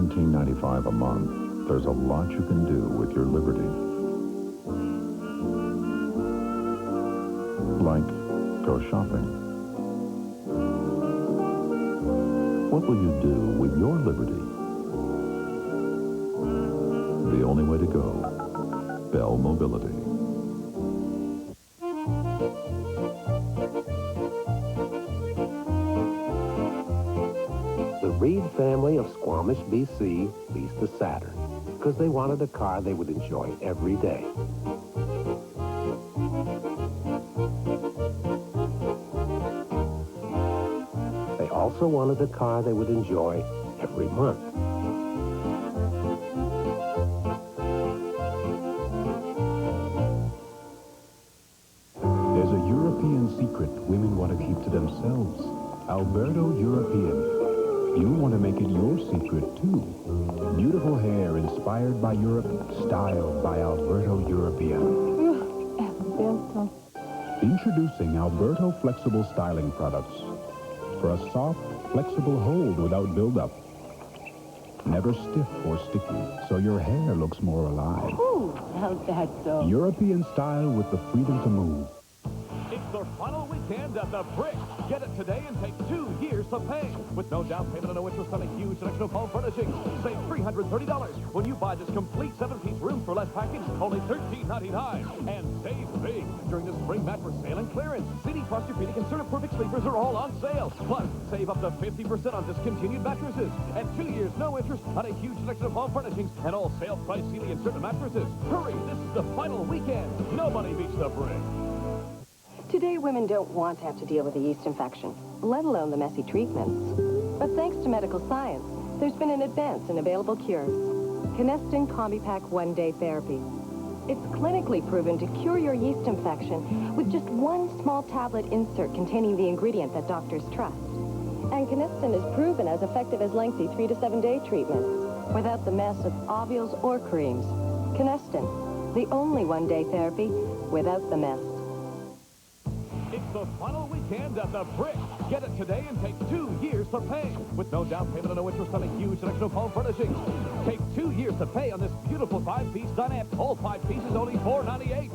$17.95 a month, there's a lot you can do with your liberty. Like go shopping. What will you do with your liberty? The only way to go. Bell Mobility. The Reed family of Squamish, BC leased a Saturn because they wanted a car they would enjoy every day. They also wanted a car they would enjoy every month. There's a European secret women want to keep to themselves. Alberto European. You want to make it your secret, too. Beautiful hair inspired by Europe, styled by Alberto European. Alberto. Introducing Alberto Flexible Styling Products. For a soft, flexible hold without buildup. Never stiff or sticky, so your hair looks more alive. Ooh, Alberto. European style with the freedom to move. It's their final weekend at the Brick. Get it today and take 2 years to pay. With no down payment and no interest on a huge selection of home furnishings. Save $330 when you buy this complete 7-piece room for less package, only $13.99. And save big during the spring mattress sale and clearance. CD Posturepedic and Perfect Sleepers are all on sale. Plus, save up to 50% on discontinued mattresses. And 2 years, no interest on a huge selection of home furnishings and all sale price Sealy and Certain mattresses. Hurry, this is the final weekend. Nobody beats the Brick. Today, women don't want to have to deal with a yeast infection, let alone the messy treatments. But thanks to medical science, there's been an advance in available cures. Canestin Combi-Pack One-Day Therapy. It's clinically proven to cure your yeast infection with just one small tablet insert containing the ingredient that doctors trust. And Canestin is proven as effective as lengthy 3 to 7 day treatments without the mess of ovules or creams. Canestin, the only one-day therapy without the mess. It's the final weekend at the Brick. Get it today and take 2 years to pay. With no down payment and no interest on a huge selection of home furnishings. Take 2 years to pay on this beautiful 5-piece dinette. All 5 pieces only $4.98.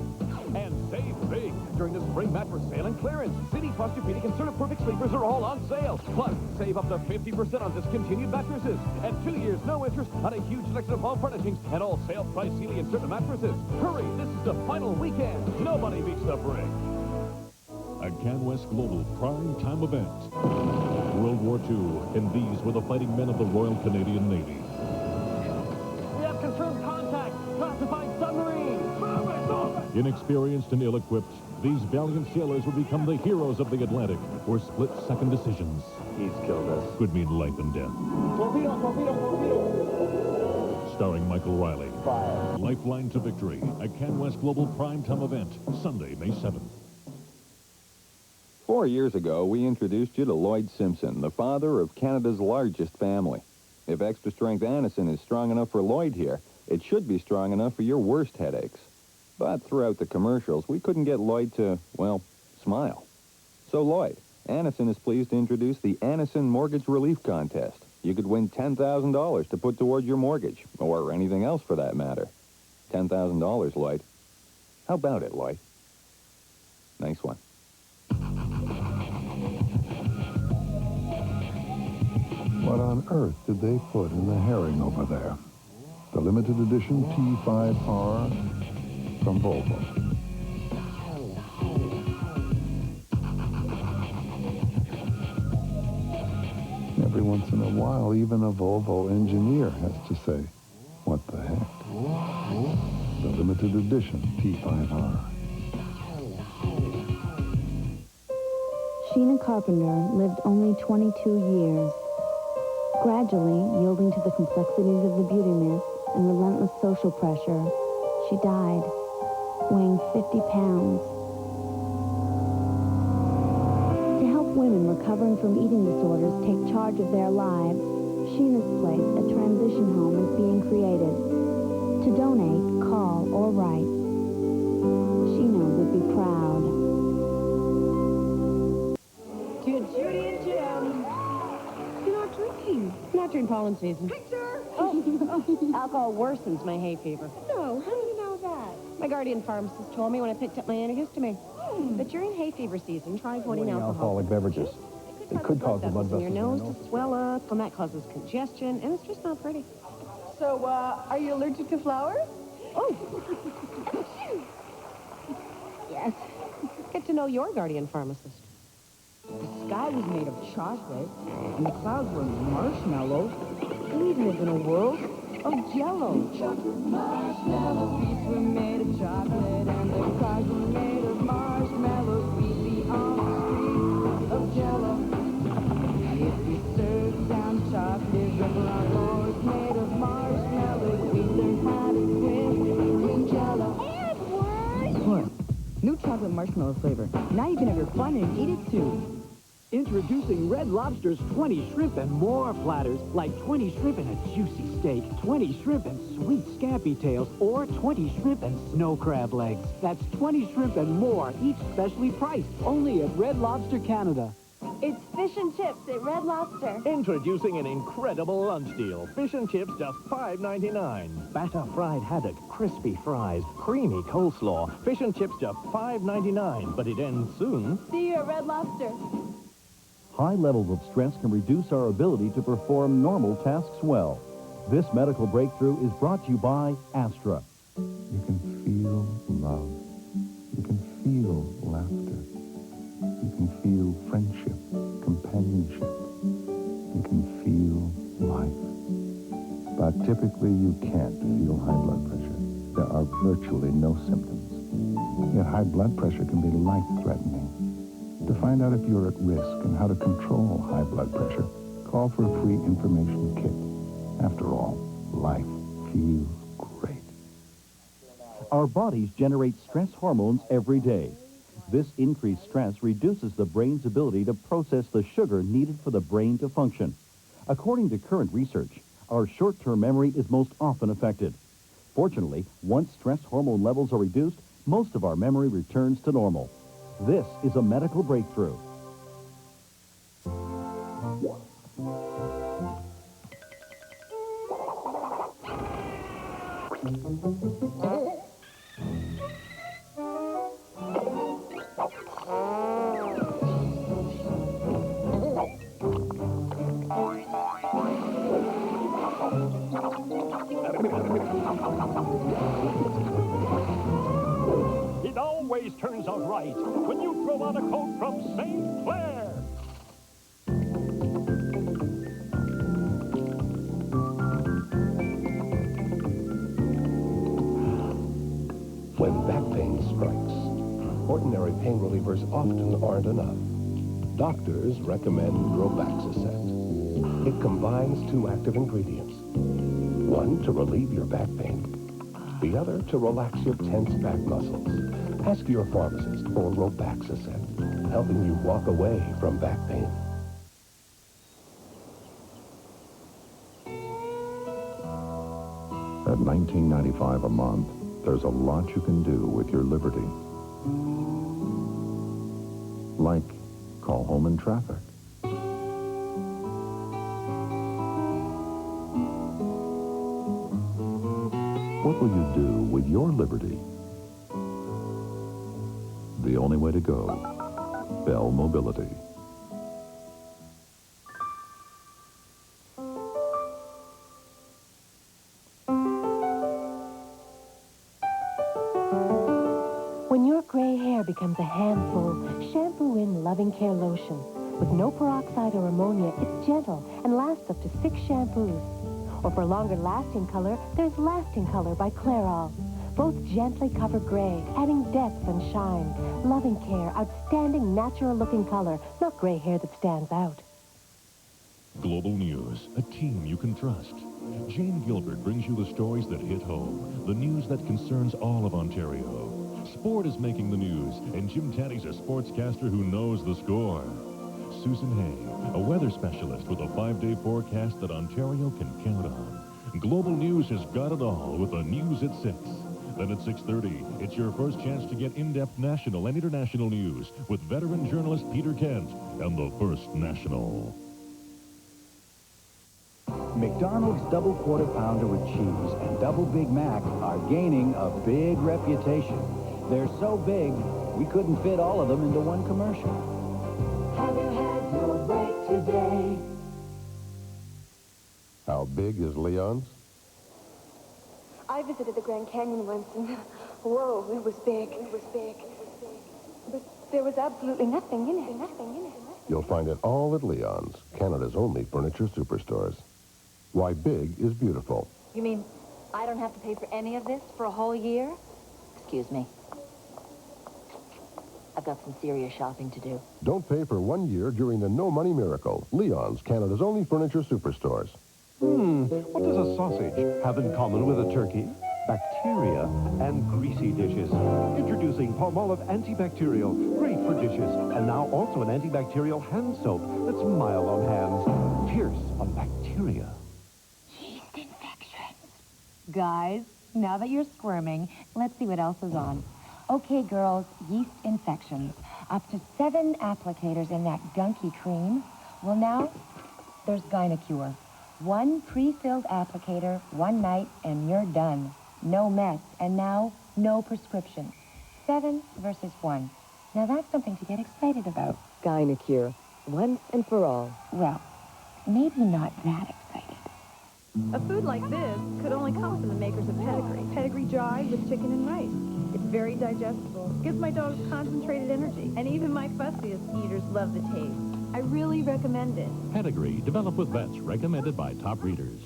And save big during the spring mattress sale and clearance. CD Posturepedic and Certain Perfect Sleepers are all on sale. Plus, save up to 50% on discontinued mattresses. And 2 years, no interest on a huge selection of home furnishings and all sale price Sealy and Certain mattresses. Hurry, this is the final weekend. Nobody beats the Brick. A CanWest Global prime time event. World War II, and these were the fighting men of the Royal Canadian Navy. We have confirmed contact. Classified submarine. Inexperienced and ill-equipped, these valiant sailors would become the heroes of the Atlantic for split-second decisions. He's killed us. Could mean life and death. Torpedo, torpedo, torpedo. Starring Michael Riley. Fire. Lifeline to Victory, a CanWest Global prime time event, Sunday, May 7th. 4 years ago, we introduced you to Lloyd Simpson, the father of Canada's largest family. If extra-strength Anacin is strong enough for Lloyd here, it should be strong enough for your worst headaches. But throughout the commercials, we couldn't get Lloyd to, well, smile. So Lloyd, Anacin is pleased to introduce the Anacin Mortgage Relief Contest. You could win $10,000 to put towards your mortgage, or anything else for that matter. $10,000, Lloyd. How about it, Lloyd? Nice one. What on earth did they put in the herring over there? The limited edition T5R from Volvo. Every once in a while, even a Volvo engineer has to say, what the heck? The limited edition T5R. Sheena Carpenter lived only 22 years. Gradually, yielding to the complexities of the beauty myth and relentless social pressure, she died, weighing 50 pounds. To help women recovering from eating disorders take charge of their lives, Sheena's Place, a transition home, is being created. To donate, call or write. Sheena would be proud. To Judy and Jim. You're not drinking. Not during pollen season. Picture! Oh, Alcohol worsens my hay fever. No, how do you know that? My guardian pharmacist told me when I picked up my antihistamine. But during hay fever season, try avoiding alcohol. Alcoholic beverages. It could cause the blood vessels in your nose to swell up, and that causes congestion, and it's just not pretty. So, are you allergic to flowers? Oh. Yes. Get to know your guardian pharmacist. The sky was made of chocolate, and the clouds were marshmallows. We live in a world of Jell-O. Marshmallow feet were made of chocolate, and the clouds were made of marshmallows. We'd be on the street of Jell-O. If we served down chocolate river on floors made of marshmallows, we'd learn how to swim in Jell-O. What? New chocolate marshmallow flavor. Now you can have your fun and eat it too. Introducing Red Lobster's 20 shrimp and more platters, like 20 shrimp and a juicy steak, 20 shrimp and sweet scampi tails, or 20 shrimp and snow crab legs. That's 20 shrimp and more, each specially priced, only at Red Lobster Canada. It's fish and chips at Red Lobster. Introducing an incredible lunch deal. Fish and chips just $5.99. Batter fried haddock, crispy fries, creamy coleslaw. Fish and chips just $5.99, but it ends soon. See you at Red Lobster. High levels of stress can reduce our ability to perform normal tasks well. This medical breakthrough is brought to you by Astra. You can feel love. You can feel laughter. You can feel friendship, companionship. You can feel life. But typically you can't feel high blood pressure. There are virtually no symptoms. Yet high blood pressure can be life-threatening. To find out if you're at risk and how to control high blood pressure, call for a free information kit. After all, life feels great. Our bodies generate stress hormones every day. This increased stress reduces the brain's ability to process the sugar needed for the brain to function. According to current research, our short-term memory is most often affected. Fortunately, once stress hormone levels are reduced, most of our memory returns to normal. This is a medical breakthrough. It always turns out right when you throw on a coat from St. Clair. When back pain strikes, ordinary pain relievers often aren't enough. Doctors recommend Robaxacet. It combines two active ingredients. One to relieve your back pain, the other to relax your tense back muscles. Ask your pharmacist for Robaxacet, helping you walk away from back pain. At $19.95 a month, there's a lot you can do with your liberty. Like call home in traffic. What will you do with your liberty? The only way to go, Bell Mobility. When your gray hair becomes a handful, shampoo in Loving Care Lotion. With no peroxide or ammonia, it's gentle and lasts up to 6 shampoos. Or for longer lasting color, there's Lasting Color by Clairol. Both gently cover gray, adding depth and shine. Loving Care, outstanding natural-looking color, not gray hair that stands out. Global News, a team you can trust. Jane Gilbert brings you the stories that hit home, the news that concerns all of Ontario. Sport is making the news, and Jim Taddy's a sportscaster who knows the score. Susan Hay, a weather specialist with a 5-day forecast that Ontario can count on. Global News has got it all with the news at 6. Then at 6:30, it's your first chance to get in-depth national and international news with veteran journalist Peter Kent and the First National. McDonald's double quarter pounder with cheese and double Big Mac are gaining a big reputation. They're so big, we couldn't fit all of them into one commercial. Have you had your break today? How big is Leon's? I visited the Grand Canyon once, and whoa, it was big. It was big. But there was absolutely nothing in it. Nothing in it. You'll find it all at Leon's, Canada's only furniture superstores. Why big is beautiful. You mean I don't have to pay for any of this for a whole year? Excuse me. I've got some serious shopping to do. Don't pay for 1 year during the No Money Miracle. Leon's, Canada's only furniture superstores. What does a sausage have in common with a turkey? Bacteria and greasy dishes. Introducing Palmolive Antibacterial, great for dishes. And now also an antibacterial hand soap that's mild on hands, fierce on bacteria. Yeast infections. Guys, now that you're squirming, let's see what else is on. Okay, girls, yeast infections. Up to 7 applicators in that gunky cream. Well, now, there's Gynacure. 1 pre-filled applicator, 1 night, and you're done. No mess, and now, no prescription. 7 versus 1. Now that's something to get excited about. Gynacure, once and for all. Well, maybe not that excited. A food like this could only come from the makers of Pedigree. Pedigree dried with chicken and rice. It's very digestible, gives my dogs concentrated energy, and even my fussiest eaters love the taste. I really recommend it. Pedigree, developed with vets, recommended by top readers.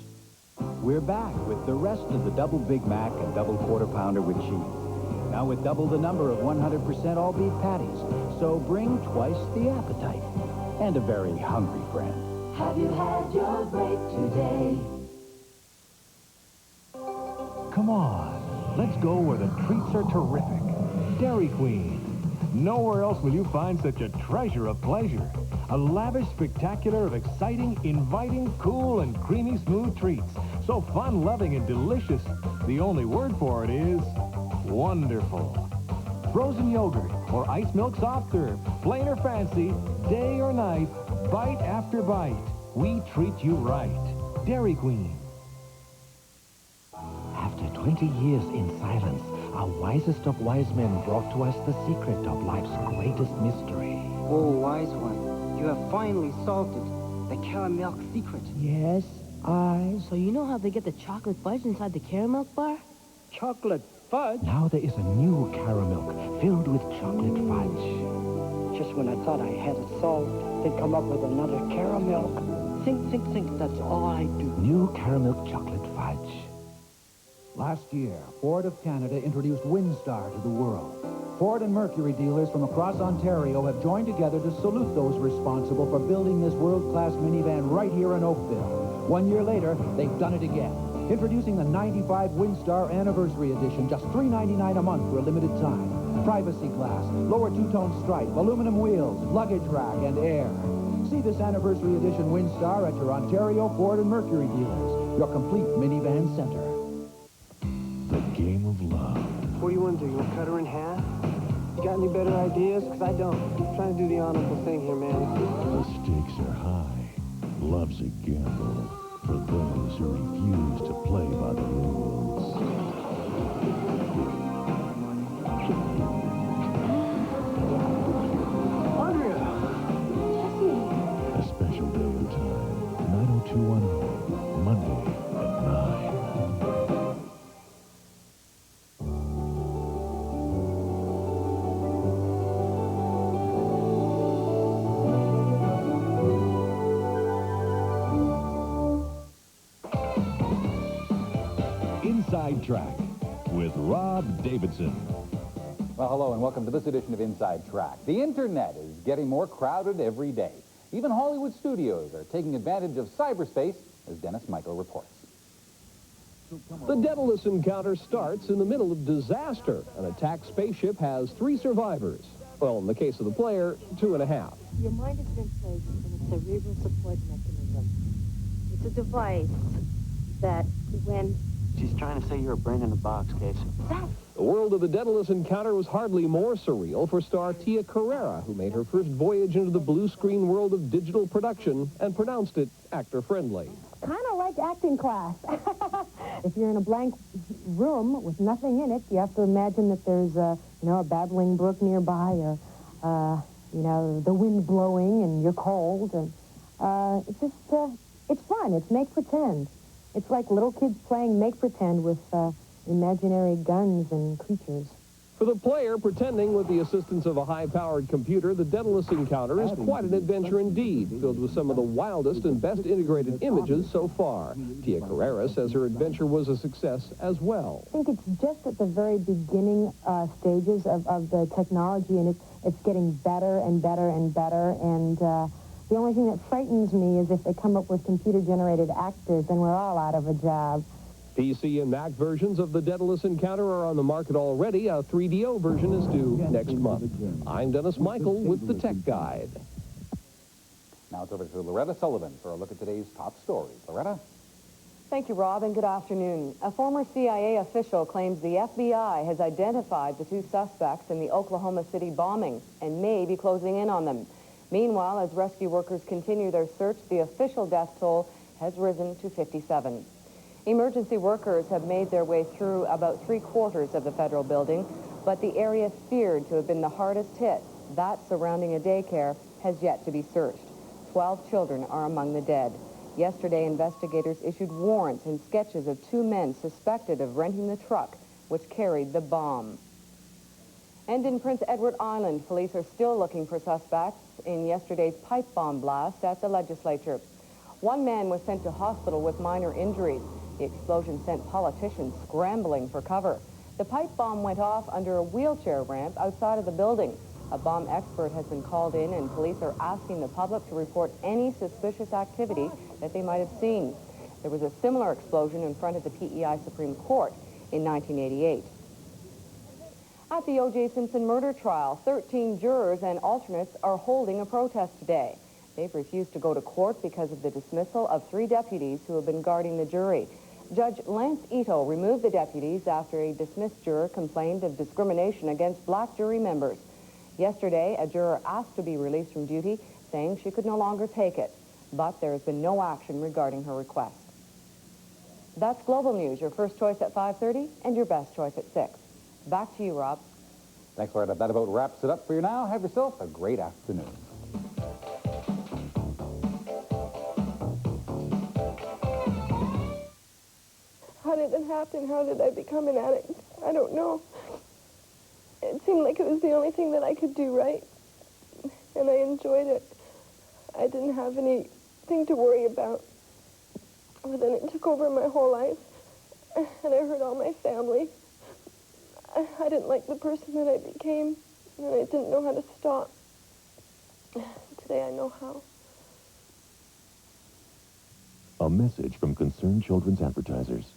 We're back with the rest of the double Big Mac and double quarter pounder with cheese. Now with double the number of 100% all beef patties. So bring twice the appetite. And a very hungry friend. Have you had your break today? Come on, let's go where the treats are terrific. Dairy Queen. Nowhere else will you find such a treasure of pleasure. A lavish spectacular of exciting, inviting, cool, and creamy smooth treats. So fun, loving, and delicious. The only word for it is wonderful. Frozen yogurt or ice milk soft serve, plain or fancy, day or night, bite after bite. We treat you right. Dairy Queen. After 20 years in silence, our wisest of wise men brought to us the secret of life's greatest mystery. Oh, wise one. You have finally solved it. The caramel secret. Yes, So you know how they get the chocolate fudge inside the caramel bar? Chocolate fudge? Now there is a new caramel filled with chocolate fudge. Just when I thought I had it solved, they come up with another caramel. Think, think, think. That's all I do. New caramel chocolate fudge. Last year, Ford of Canada introduced Windstar to the world. Ford and Mercury dealers from across Ontario have joined together to salute those responsible for building this world-class minivan right here in Oakville. 1 year later, they've done it again. Introducing the 95 Windstar Anniversary Edition, just $3.99 a month for a limited time. Privacy glass, lower two-tone stripe, aluminum wheels, luggage rack, and air. See this Anniversary Edition Windstar at your Ontario Ford and Mercury dealers, your complete minivan center. The game of love. What do you want to do? You want to cut her in half? You got any better ideas? Because I don't. I'm trying to do the honorable thing here, man. The stakes are high. Love's a gamble for those who refuse to play by the rules. Andrea! A special day and time. 90210. Monday at 9. Inside Track with Rob Davidson. Well, hello and welcome to this edition of Inside Track. The internet is getting more crowded every day. Even Hollywood studios are taking advantage of cyberspace, as Dennis Michael reports. The Daedalus encounter starts in the middle of disaster. An attacked spaceship has 3 survivors. Well, in the case of the player, 2.5. Your mind has been placed in a cerebral support mechanism. It's a device that when... She's trying to say you're a brain in a box, Casey. The world of the Daedalus encounter was hardly more surreal for star Tia Carrera, who made her first voyage into the blue screen world of digital production and pronounced it actor-friendly. Kind of like acting class. If you're in a blank room with nothing in it, you have to imagine that there's a babbling brook nearby, or the wind blowing and you're cold, and it's fun. It's make pretend. It's like little kids playing make pretend with imaginary guns and creatures. For the player, pretending with the assistance of a high-powered computer, the Daedalus Encounter is quite an adventure indeed, filled with some of the wildest and best integrated images so far. Tia Carrera says her adventure was a success as well. I think it's just at the very beginning stages of the technology, and it's getting better and better and better, and the only thing that frightens me is if they come up with computer-generated actors, then we're all out of a job. PC and Mac versions of the Daedalus Encounter are on the market already. A 3DO version is due next month. I'm Dennis Michael with the Tech Guide. Now it's over to Loretta Sullivan for a look at today's top stories. Loretta? Thank you, Rob, and good afternoon. A former CIA official claims the FBI has identified the two suspects in the Oklahoma City bombing and may be closing in on them. Meanwhile, as rescue workers continue their search, the official death toll has risen to 57. Emergency workers have made their way through about 3/4 of the federal building, but the area feared to have been the hardest hit, that surrounding a daycare, has yet to be searched. 12 children are among the dead. Yesterday, investigators issued warrants and sketches of 2 men suspected of renting the truck which carried the bomb. And in Prince Edward Island, police are still looking for suspects in yesterday's pipe bomb blast at the legislature. 1 man was sent to hospital with minor injuries. The explosion sent politicians scrambling for cover. The pipe bomb went off under a wheelchair ramp outside of the building. A bomb expert has been called in, and police are asking the public to report any suspicious activity that they might have seen. There was a similar explosion in front of the PEI Supreme Court in 1988. At the O.J. Simpson murder trial, 13 jurors and alternates are holding a protest today. They've refused to go to court because of the dismissal of 3 deputies who have been guarding the jury. Judge Lance Ito removed the deputies after a dismissed juror complained of discrimination against black jury members. Yesterday, a juror asked to be released from duty, saying she could no longer take it, but there has been no action regarding her request. That's Global News, your first choice at 5:30 and your best choice at 6. Back to you, Rob. Thanks, Loretta. That about wraps it up for you now. Have yourself a great afternoon. How did it happen? How did I become an addict? I don't know. It seemed like it was the only thing that I could do right, and I enjoyed it. I didn't have anything to worry about. But then it took over my whole life, and I hurt all my family. I didn't like the person that I became, and I didn't know how to stop. Today I know how. A message from Concerned Children's Advertisers.